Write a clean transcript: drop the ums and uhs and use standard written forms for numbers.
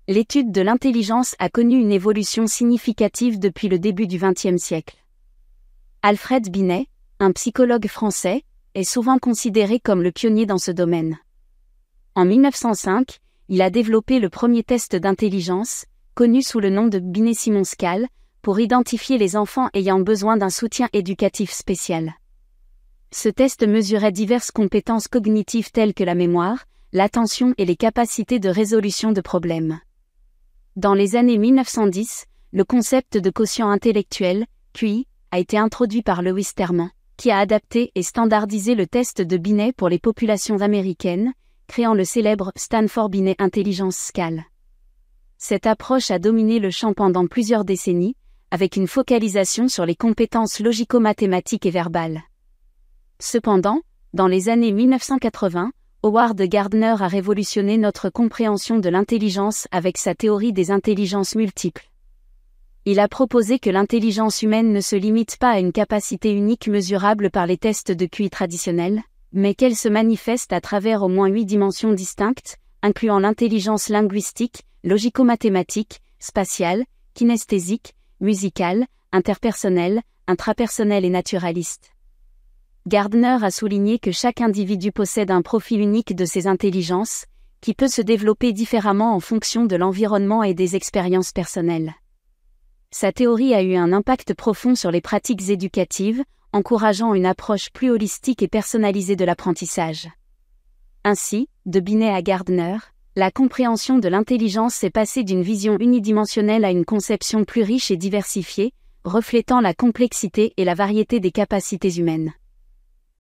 l'étude de l'intelligence a connu une évolution significative depuis le début du XXe siècle. Alfred Binet, un psychologue français, est souvent considéré comme le pionnier dans ce domaine. En 1905, il a développé le premier test d'intelligence, connu sous le nom de Binet-Simon Scale, pour identifier les enfants ayant besoin d'un soutien éducatif spécial. Ce test mesurait diverses compétences cognitives telles que la mémoire, l'attention et les capacités de résolution de problèmes. Dans les années 1910, le concept de quotient intellectuel, QI, a été introduit par Lewis Terman, qui a adapté et standardisé le test de Binet pour les populations américaines, créant le célèbre Stanford Binet Intelligence Scale. Cette approche a dominé le champ pendant plusieurs décennies, avec une focalisation sur les compétences logico-mathématiques et verbales. Cependant, dans les années 1980, Howard Gardner a révolutionné notre compréhension de l'intelligence avec sa théorie des intelligences multiples. Il a proposé que l'intelligence humaine ne se limite pas à une capacité unique mesurable par les tests de QI traditionnels, mais qu'elle se manifeste à travers au moins 8 dimensions distinctes, incluant l'intelligence linguistique, logico-mathématique, spatiale, kinesthésique, musicale, interpersonnelle, intrapersonnelle et naturaliste. Gardner a souligné que chaque individu possède un profil unique de ces intelligences, qui peut se développer différemment en fonction de l'environnement et des expériences personnelles. Sa théorie a eu un impact profond sur les pratiques éducatives, encourageant une approche plus holistique et personnalisée de l'apprentissage. Ainsi, de Binet à Gardner, la compréhension de l'intelligence est passée d'une vision unidimensionnelle à une conception plus riche et diversifiée, reflétant la complexité et la variété des capacités humaines.